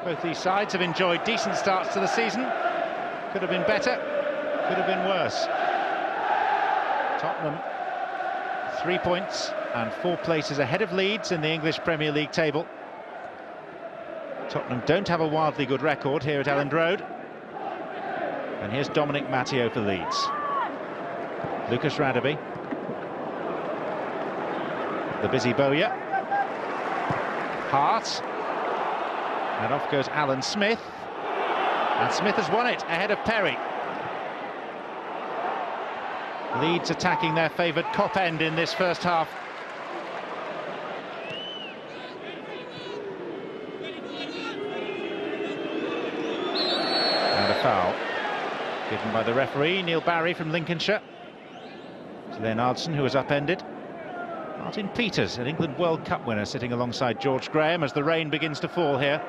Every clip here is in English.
Both these sides have enjoyed decent starts to the season. Could have been better, could have been worse. Tottenham 3 points and 4 places ahead of Leeds in the English Premier League table. Tottenham don't have a wildly good record here at Elland Road. And here's Dominic Matteo for Leeds. Lucas Radebe. The busy Bowyer. Hart. And off goes Alan Smith. And Smith has won it ahead of Perry. Leeds attacking their favoured Kop end in this first half. And a foul given by the referee, Neale Barry from Lincolnshire. To Leonardson, who was upended. Martin Peters, an England World Cup winner, sitting alongside George Graham as the rain begins to fall here.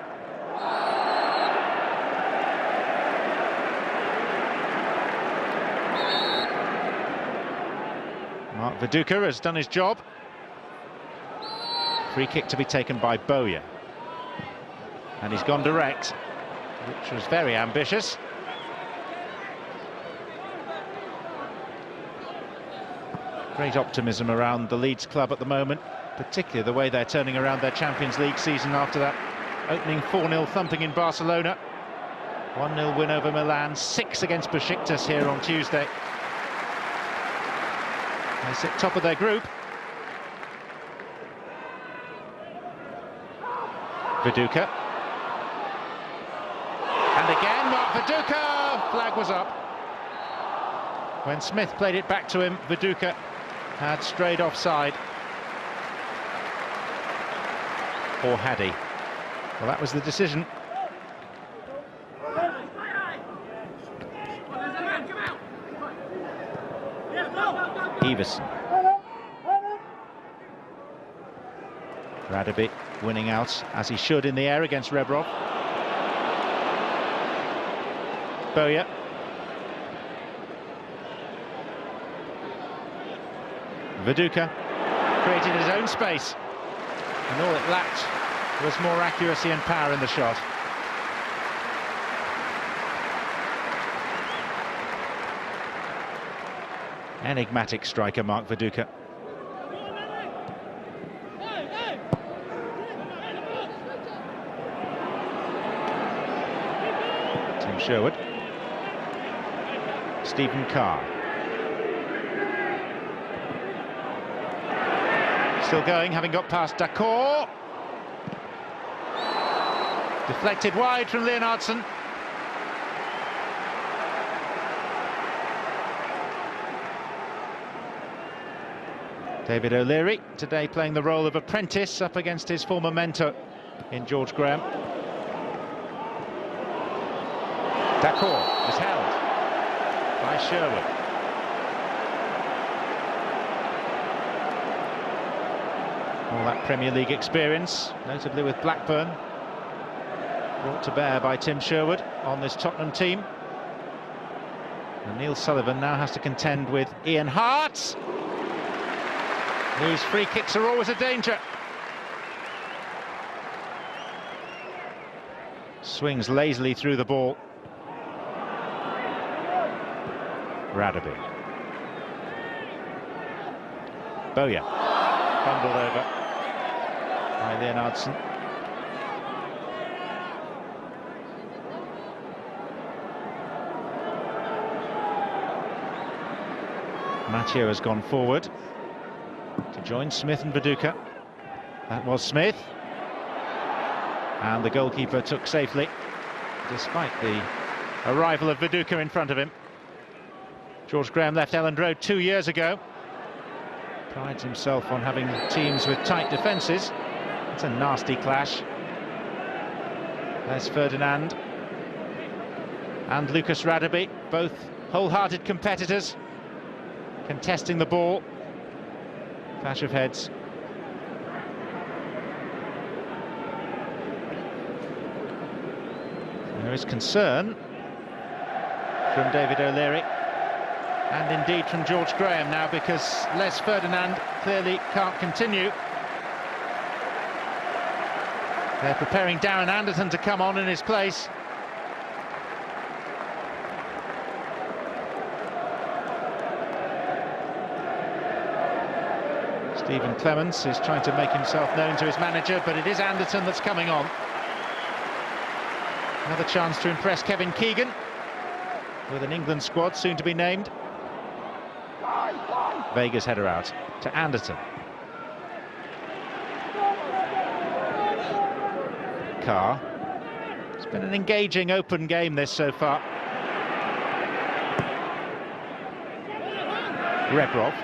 Mark Viduka has done his job. Free kick to be taken by Bowyer. And he's gone direct, which was very ambitious. Great optimism around the Leeds club at the moment, particularly the way they're turning around their Champions League season after that opening 4-0 thumping in Barcelona. 1-0 win over Milan, 6 against Besiktas here on Tuesday. They sit top of their group. Viduka. And again, Mark Viduka! Flag was up. When Smith played it back to him, Viduka had strayed offside. Or had he? Well, that was the decision. Everson. Radebe winning out, as he should, in the air against Rebrov. Bowyer. Viduka created his own space, and all it lacked was more accuracy and power in the shot. Enigmatic striker Mark Viduka. Tim Sherwood. Stephen Carr. Still going, having got past D'accord. Deflected wide from Leonardson. David O'Leary today playing the role of apprentice up against his former mentor in George Graham. D'accord is held by Sherwood. All that Premier League experience, notably with Blackburn, brought to bear by Tim Sherwood on this Tottenham team. And Neil Sullivan now has to contend with Ian Hart, whose free kicks are always a danger. Swings lazily through the ball. Radebe. Bowyer. Bundled over by Leonardson. Matteo has gone forward to join Smith and Viduka. That was Smith. And the goalkeeper took safely, despite the arrival of Viduka in front of him. George Graham left Elland Road 2 years ago. Prides himself on having teams with tight defences. It's a nasty clash. There's Ferdinand and Lucas Radebe, both wholehearted competitors, contesting the ball. Clash of heads. There is concern from David O'Leary, and indeed from George Graham now, because Les Ferdinand clearly can't continue. They're preparing Darren Anderton to come on in his place. Stephen Clements is trying to make himself known to his manager, but it is Anderton that's coming on. Another chance to impress Kevin Keegan, with an England squad soon to be named. Vega's header out to Anderton. Carr. It's been an engaging open game this so far. Rebrov.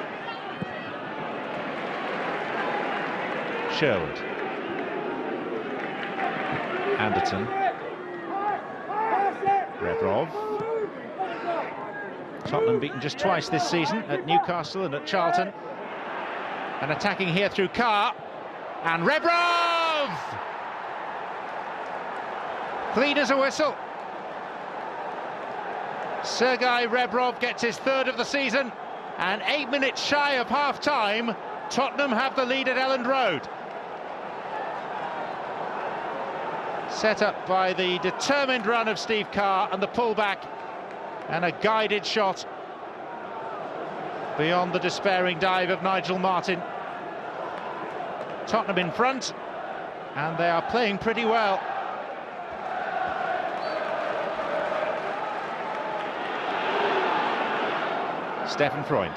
Sherwood. Anderton. Rebrov. Tottenham beaten just twice this season, at Newcastle and at Charlton. And attacking here through Carr. And Rebrov! Clean as a whistle. Sergei Rebrov gets his third of the season, and 8 minutes shy of half-time, Tottenham have the lead at Elland Road. Set up by the determined run of Steve Carr and the pullback, and a guided shot beyond the despairing dive of Nigel Martin. Tottenham in front, and they are playing pretty well. Stefan Freund.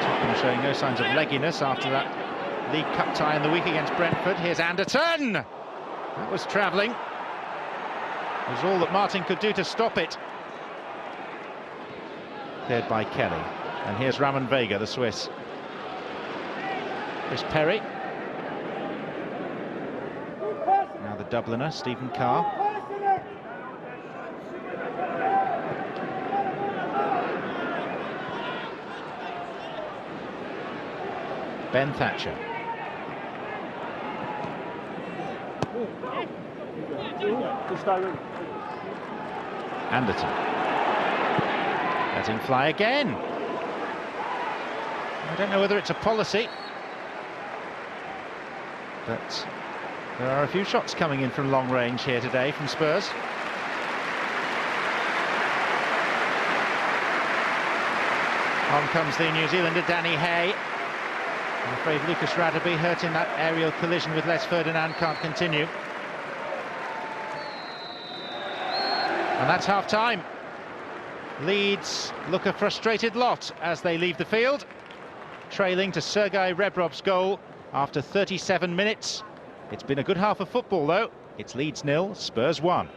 Tottenham showing no signs of legginess after that League Cup tie in the week against Brentford. Here's Anderton! That was travelling. It was all that Martin could do to stop it. Cleared by Kelly. And here's Ramon Vega, the Swiss. Chris Perry. Now the Dubliner, Stephen Carr. Ben Thatcher. Anderton. Let him fly again. I don't know whether it's a policy, but there are a few shots coming in from long range here today from Spurs. On comes the New Zealander Danny Hay. I'm afraid Lucas Radaby, hurt in that aerial collision with Les Ferdinand, can't continue. And that's half-time. Leeds look a frustrated lot as they leave the field, trailing to Sergei Rebrov's goal after 37 minutes. It's been a good half of football, though. It's Leeds 0, Spurs 1.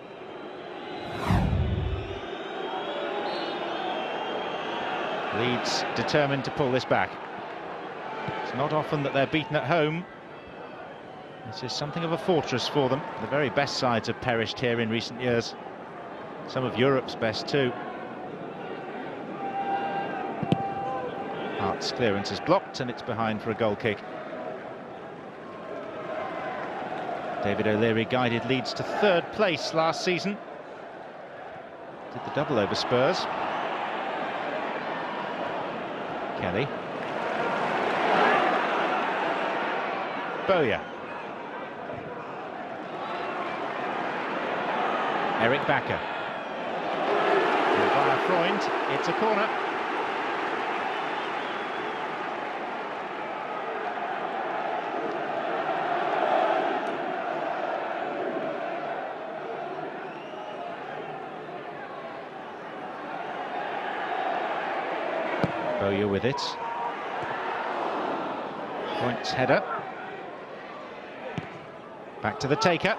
Leeds determined to pull this back. It's not often that they're beaten at home. This is something of a fortress for them. The very best sides have perished here in recent years. Some of Europe's best too. Hart's clearance is blocked and it's behind for a goal kick. David O'Leary guided Leeds to third place last season. Did the double over Spurs. Kelly. Bowyer. Eric Bakker. And via Freund, it's a corner. Bowyer with it. Freund's header. Back to the taker.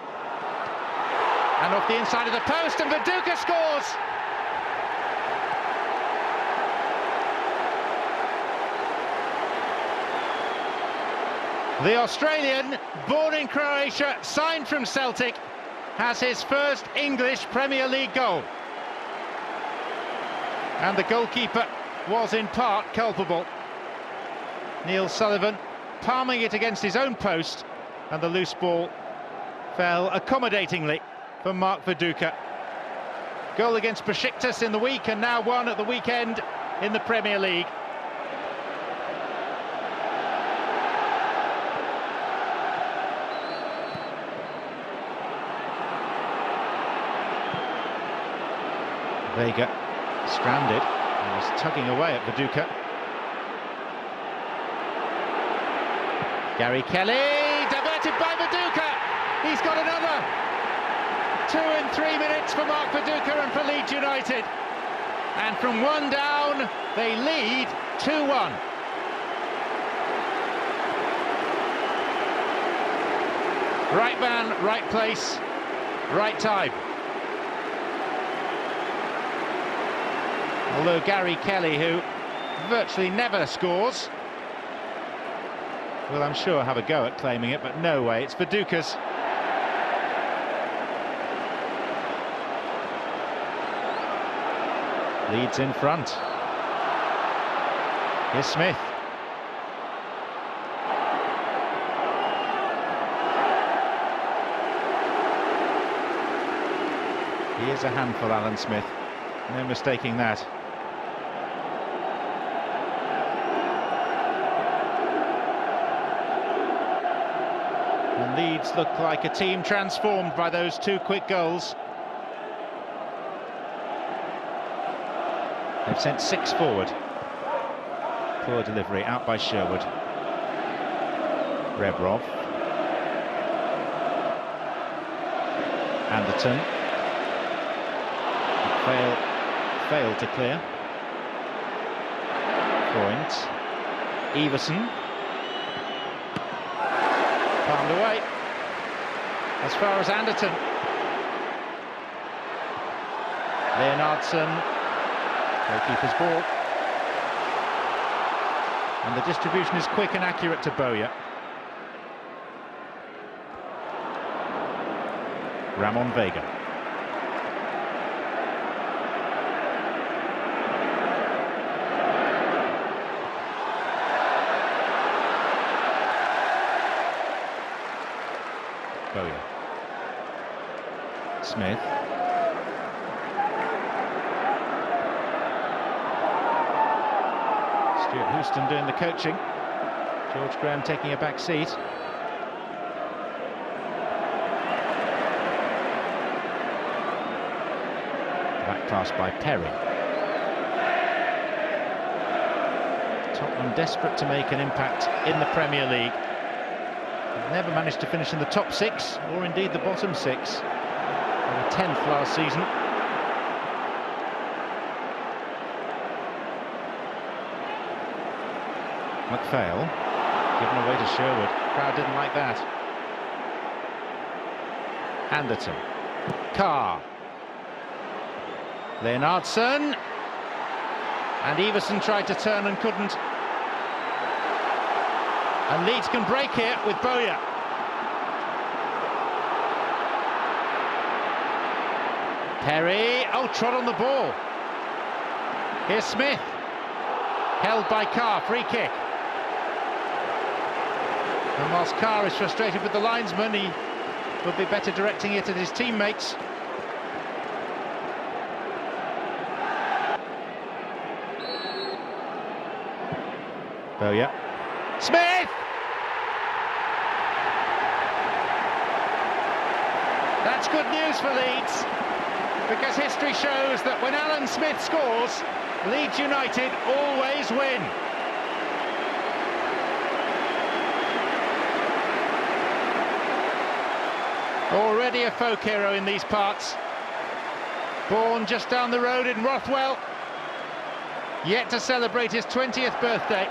And off the inside of the post, and Viduka scores! The Australian, born in Croatia, signed from Celtic, has his first English Premier League goal. And the goalkeeper was in part culpable. Neale Sullivan palming it against his own post, and the loose ball fell accommodatingly for Mark Viduka. Goal against Besiktas in the week, and now one at the weekend in the Premier League. Vega stranded. He was tugging away at Viduka. Gary Kelly, diverted by Viduka. He's got another. 2 in 3 minutes for Mark Viduka and for Leeds United. And from one down, they lead 2-1. Right man, right place, right time. Although Gary Kelly, who virtually never scores, will, I'm sure, have a go at claiming it, but no way, it's Viduka's. Leeds in front. Here's Smith. He is a handful, Alan Smith. No mistaking that. And Leeds look like a team transformed by those 2 quick goals. They've sent 6 forward. Poor delivery, out by Sherwood. Rebrov. Anderton. Failed to clear. Freund. Everson. Palmed away. As far as Anderton. Leonardson. Goalkeeper's ball. And the distribution is quick and accurate to Bowyer. Ramon Vega. Bowyer. Smith. Stuart Houston doing the coaching. George Graham taking a back seat. Back pass by Perry. Tottenham desperate to make an impact in the Premier League. Never managed to finish in the top 6, or indeed the bottom 6. They were 10th last season. McPhail, given away to Sherwood. Crowd didn't like that. Anderton. Carr. Leonardson. And Everson tried to turn and couldn't. And Leeds can break here with Bowyer. Perry, oh, trod on the ball. Here's Smith. Held by Carr, free kick. And whilst Carr is frustrated with the linesman, he will be better directing it at his teammates. Bowyer. Smith! That's good news for Leeds, because history shows that when Alan Smith scores, Leeds United always win. Already a folk hero in these parts. Born just down the road in Rothwell, yet to celebrate his 20th birthday.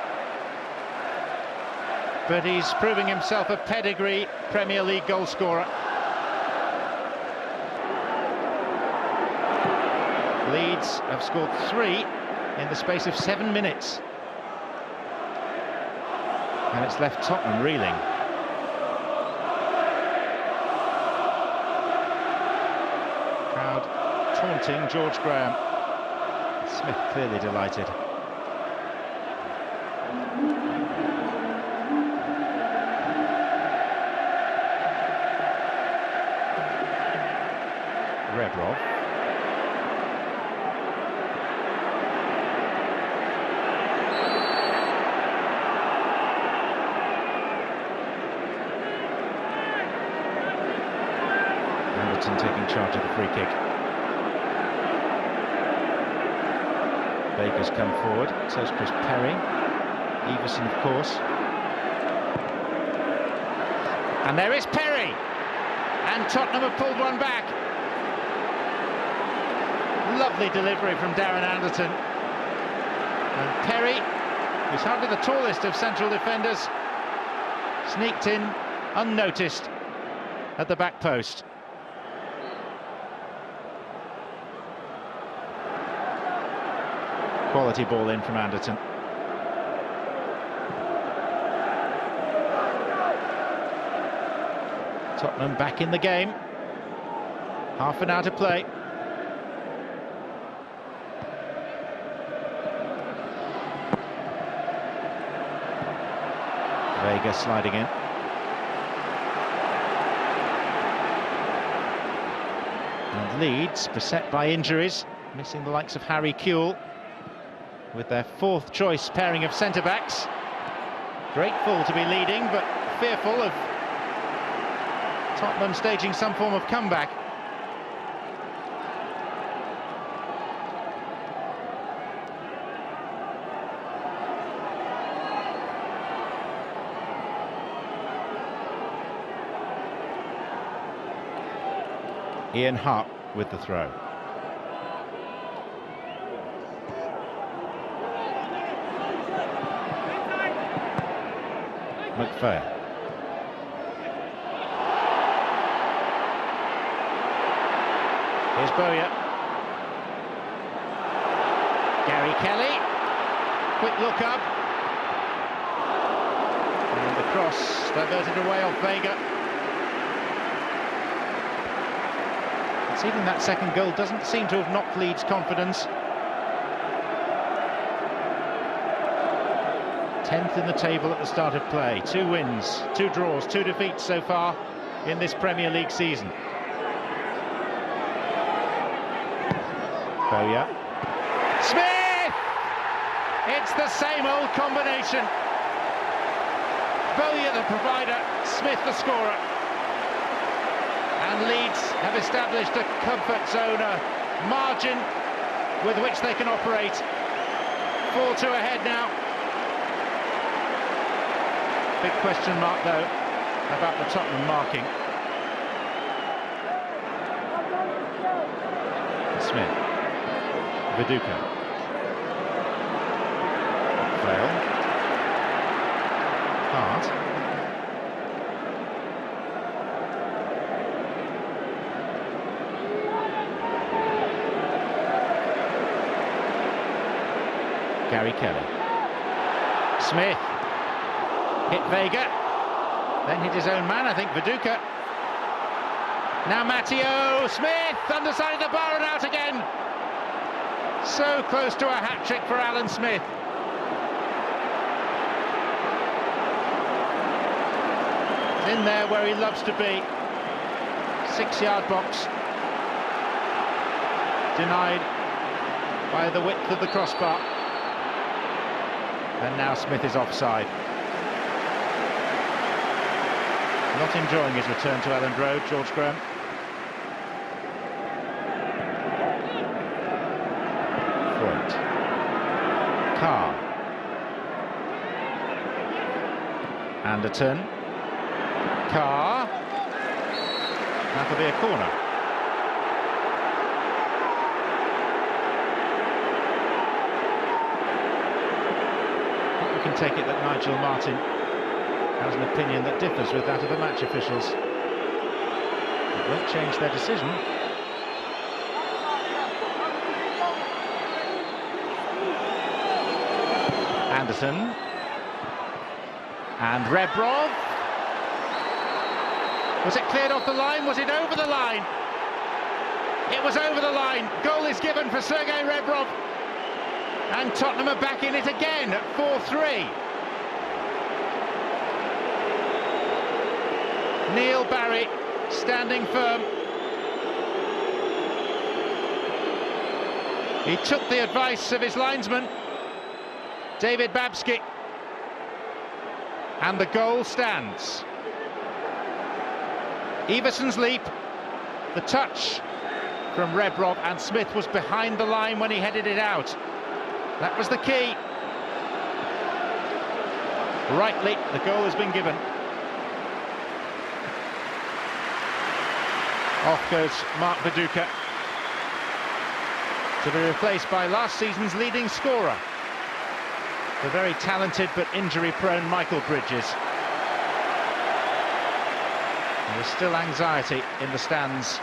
But he's proving himself a pedigree Premier League goalscorer. Leeds have scored 3 in the space of 7 minutes. And it's left Tottenham reeling. Crowd taunting George Graham. Smith clearly delighted. Rebrov. Anderton taking charge of the free kick. Vega's come forward, so's Chris Perry. Everson, of course. And there is Perry! And Tottenham have pulled one back. Lovely delivery from Darren Anderton. And Perry, who's hardly the tallest of central defenders, sneaked in unnoticed at the back post. Quality ball in from Anderton. Tottenham back in the game. Half an hour to play. Vega sliding in. And Leeds, beset by injuries, missing the likes of Harry Kewell, with their fourth choice pairing of centre-backs. Grateful to be leading, but fearful of Tottenham staging some form of comeback. Ian Hart with the throw. McPhail. Here's Bowyer. Gary Kelly. Quick look up. And the cross diverted away off Vega. Conceding that second goal doesn't seem to have knocked Leeds' confidence. 10th in the table at the start of play. 2 wins, 2 draws, 2 defeats so far in this Premier League season. Bowyer. Smith! It's the same old combination. Bowyer the provider, Smith the scorer. And Leeds have established a comfort zone, a margin with which they can operate. 4-2 ahead now. Big question mark, though, about the Tottenham marking. Smith. Viduka. Fail. Hart. Gary Kelly. Smith. Hit Vega, then hit his own man, I think, Viduka. Now Matteo, Smith, underside of the bar and out again. So close to a hat-trick for Alan Smith. He's in there where he loves to be. 6-yard box. Denied by the width of the crossbar. And now Smith is offside. Not enjoying his return to Elland Road, George Graham. Freund. Carr. Anderton. Carr. That'll be a corner. We can take it that Nigel Martin has an opinion that differs with that of the match officials. It won't change their decision. Anderson. And Rebrov. Was it cleared off the line? Was it over the line? It was over the line. Goal is given for Sergei Rebrov. And Tottenham are back in it again at 4-3. Neale Barry standing firm. He took the advice of his linesman, David Babski, and the goal stands. Everson's leap, the touch from Rebrov, and Smith was behind the line when he headed it out. That was the key. Rightly, the goal has been given. Off goes Mark Viduka, to be replaced by last season's leading scorer, the very talented but injury-prone Michael Bridges. There's still anxiety in the stands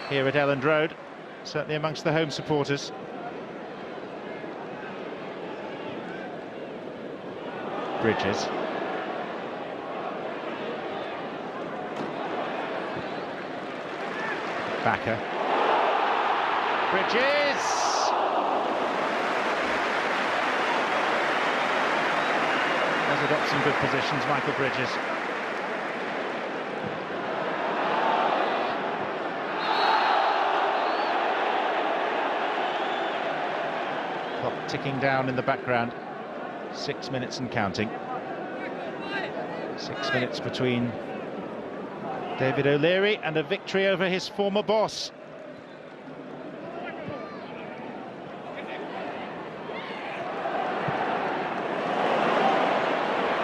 here at Elland Road, certainly amongst the home supporters. Bridges. Backer. Bridges! Has got some good positions, Michael Bridges. Clock ticking down in the background. 6 minutes and counting. 6 minutes between David O'Leary and a victory over his former boss.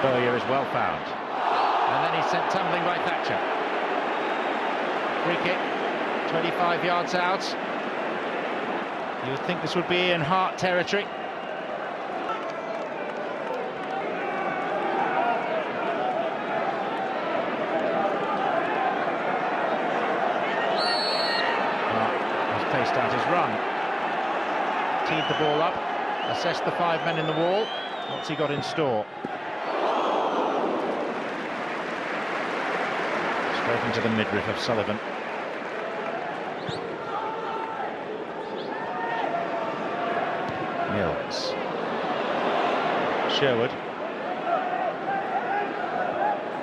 Bowyer is well found. And then he's sent tumbling by Thatcher. Free kick, 25 yards out. You would think this would be in Hart territory. Paced out his run, teed the ball up, assessed the 5 men in the wall. What's he got in store? Straight into the midriff of Sullivan. Mills. Sherwood.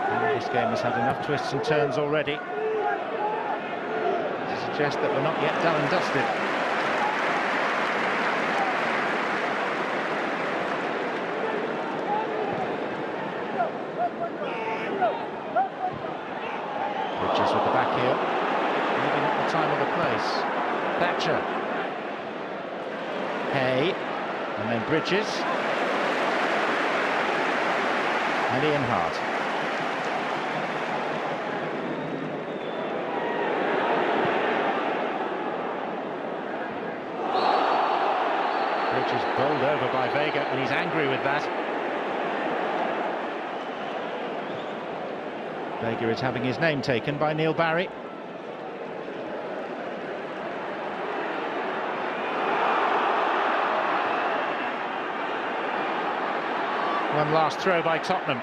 And this game has had enough twists and turns already. Suggest that we're not yet done and dusted. Bridges with the back heel, maybe not the time or the place. Thatcher. Hay, and then Bridges. And Ian Hart. Is bowled over by Vega, and he's angry with that. Vega is having his name taken by Neale Barry. One last throw by Tottenham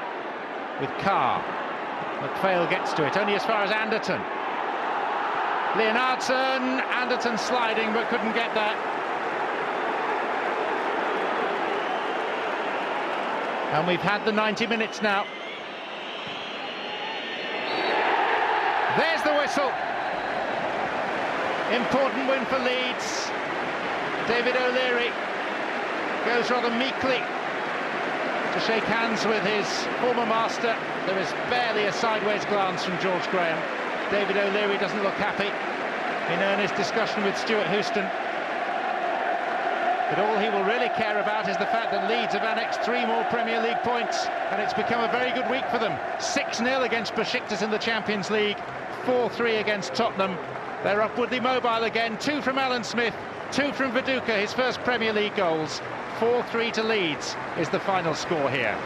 with Carr. McPhail gets to it, only as far as Anderton. Leonardson, Anderton sliding but couldn't get that. And we've had the 90 minutes now. There's the whistle. Important win for Leeds. David O'Leary goes rather meekly to shake hands with his former master. There is barely a sideways glance from George Graham. David O'Leary doesn't look happy. In earnest discussion with Stuart Houston. But all he will really care about is the fact that Leeds have annexed 3 more Premier League points, and it's become a very good week for them. 6-0 against Besiktas in the Champions League, 4-3 against Tottenham. They're upwardly mobile again. 2 from Alan Smith, 2 from Viduka, his first Premier League goals. 4-3 to Leeds is the final score here.